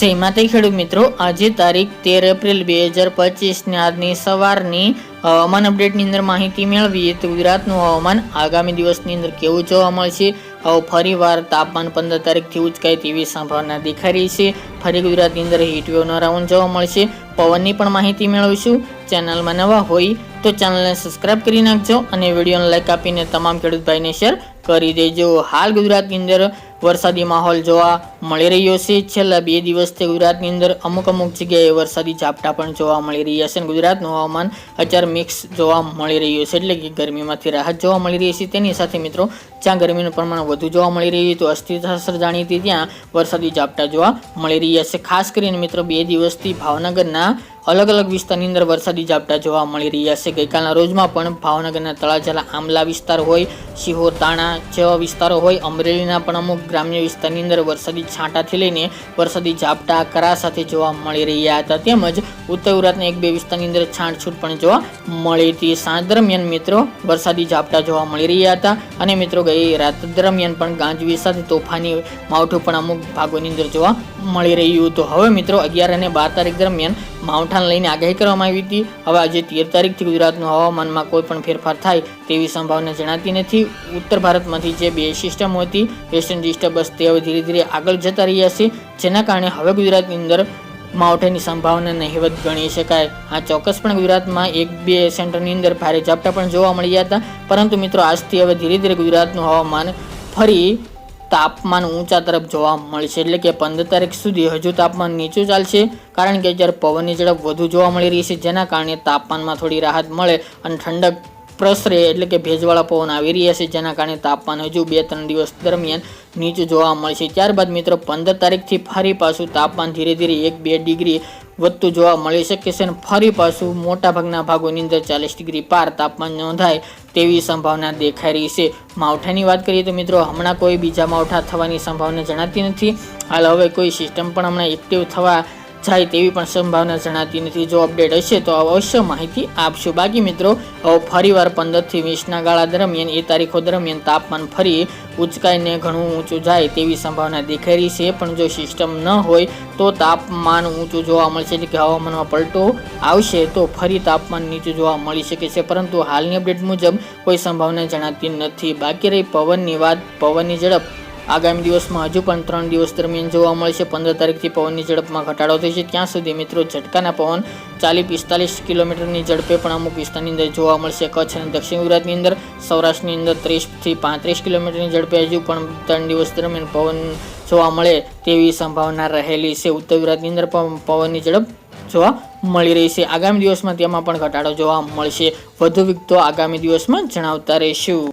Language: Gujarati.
જય માતા ખેડૂત મિત્રો, આજે તારીખ 13 એપ્રિલ 2025 ને આજની સવારની હવામાન અપડેટની અંદર માહિતી મેળવીએ તો ગુજરાતનું હવામાન આગામી દિવસની અંદર કેવું જોવા મળશે. ફરીવાર તાપમાન 15 તારીખથી ઉચકાય તેવી સંભાવના દેખાઈ રહી છે. ફરી ગુજરાતની અંદર હીટવેવનો રાઉન્ડ જોવા મળશે. પવનની પણ માહિતી મેળવીશું. ચેનલમાં નવા હોય તો ચેનલને સબસ્ક્રાઇબ કરી નાખજો અને વિડીયોને લાઈક આપીને તમામ ખેડૂત ભાઈને શેર કરી દેજો. હાલ ગુજરાતની અંદર વરસાદી માહોલ જોવા મળી રહ્યો છે. છેલ્લા 2 દિવસથી ગુજરાતની અંદર અમુક જગ્યાએ વરસાદી ઝાપટા પણ જોવા મળી રહ્યા છે. ગુજરાતનું હવામાન અત્યારે મિક્સ જોવા મળી રહ્યું છે, એટલે કે ગરમીમાંથી રાહત જોવા મળી રહી છે. તેની સાથે મિત્રો જ્યાં ગરમીનું પ્રમાણ વધુ જોવા મળી રહ્યું તો અસ્થિરતા સર્જાણી હતી ત્યાં વરસાદી ઝાપટા જોવા મળી રહ્યા છે. ખાસ કરીને મિત્રો 2 દિવસથી ભાવનગરના અલગ અલગ વિસ્તારની અંદર વરસાદી ઝાપટા જોવા મળી રહ્યા છે. ગઈકાલના રોજમાં પણ ભાવનગરના તળાજાલા આંબલા વિસ્તાર હોય, સિહોર તાણા જેવા વિસ્તારો હોય, અમરેલીના પણ અમુક ગ્રામ્ય વિસ્તારની અંદર વરસાદી છાંટાથી લઈને વરસાદી ઝાપટા કરા સાથે જોવા મળી રહ્યા હતા. તેમજ ઉત્તર ગુજરાતના 1-2 વિસ્તારની અંદર છાંટછૂટ પણ જોવા મળી હતી. સાંજ દરમિયાન મિત્રો વરસાદી ઝાપટા જોવા મળી રહ્યા હતા અને મિત્રો ગઈ રાત દરમિયાન પણ ગાજવીજ સાથે તોફાની માવઠું પણ અમુક ભાગોની અંદર જોવા મળી રહ્યું હતું. હવે મિત્રો 11 અને 12 તારીખ દરમિયાન માવઠાને લઈને આગાહી કરવામાં આવી હતી. હવે આજે 13 તારીખથી ગુજરાતનું હવામાનમાં કોઈ પણ ફેરફાર થાય તેવી સંભાવના જણાતી નથી. ઉત્તર ભારતમાંથી જે 2 સિસ્ટમો હતી, વેસ્ટર્ન ડિસ્ટર્બન્સ તે હવે ધીરે ધીરે આગળ જતા રહ્યા છે, જેના કારણે હવે ગુજરાતની અંદર માવઠાની સંભાવના નહિવત ગણી શકાય. આ ચોક્કસપણે ગુજરાતમાં 1-2 સેન્ટરની અંદર ભારે ઝાપટા પણ જોવા મળ્યા હતા, પરંતુ મિત્રો આજથી હવે ધીરે ધીરે ગુજરાતનું હવામાન ફરી તાપમાન ઊંચા તરફ જોવા મળશે. એટલે કે 15 તારીખ સુધી હજુ તાપમાન નીચું ચાલશે, કારણ કે અત્યારે પવનની ઝડપ વધુ જોવા મળી રહી છે, જેના કારણે તાપમાનમાં થોડી રાહત મળે અને ઠંડક પ્રસરે, એટલે કે ભેજવાળા પવન આવી રહ્યા છે, જેના કારણે તાપમાન હજુ 2-3 દિવસ દરમિયાન નીચું જોવા મળશે. ત્યારબાદ મિત્રો 15 તારીખથી ફરી પાછું તાપમાન ધીરે ધીરે 1-2 ડિગ્રી વધતું જોવા મળી શકે છે અને ફરી પાછું મોટાભાગના ભાગોની અંદર 40 ડિગ્રી પાર તાપમાન નોંધાય તેવી સંભાવના દેખાઈ રહી છે. માવઠાની વાત કરીએ તો મિત્રો હમણાં કોઈ બીજા માવઠા થવાની સંભાવના જણાતી નથી. હાલ હવે કોઈ સિસ્ટમ પણ હમણાં એક્ટિવ થવા જાય તેવી પણ સંભાવના જણાતી નથી. જો અપડેટ હશે તો અવશ્ય માહિતી આપશું. બાકી મિત્રો ફરીવાર 15 થી 20ના ગાળા દરમિયાન એ તારીખો દરમિયાન તાપમાન ફરી ઉચકાઈને ઘણું ઊંચું જાય તેવી સંભાવના દેખાઈ રહી છે. પણ જો સિસ્ટમ ન હોય તો તાપમાન ઊંચું જોવા મળશે, એટલે કે હવામાનમાં પલટો આવશે તો ફરી તાપમાન નીચું જોવા મળી શકે છે, પરંતુ હાલની અપડેટ મુજબ કોઈ સંભાવના જણાતી નથી. બાકી રહી પવનની વાત, પવનની ઝડપ આગામી દિવસમાં હજુ પણ 3 દિવસ દરમિયાન જોવા મળશે. 15 તારીખથી પવનની ઝડપમાં ઘટાડો થશે. ત્યાં સુધી મિત્રો ઝટકાના પવન 40-45 કિલોમીટરની ઝડપે પણ અમુક વિસ્તારની અંદર જોવા મળશે. કચ્છ અને દક્ષિણ ગુજરાતની અંદર, સૌરાષ્ટ્રની અંદર 30 થી 35 કિલોમીટરની ઝડપે હજુ પણ 3 દિવસ દરમિયાન પવન જોવા મળે તેવી સંભાવના રહેલી છે. ઉત્તર ગુજરાતની અંદર પણ પવનની ઝડપ જોવા મળી રહી છે. આગામી દિવસમાં તેમાં પણ ઘટાડો જોવા મળશે. વધુ વિગતો આગામી દિવસમાં જણાવતા રહીશું.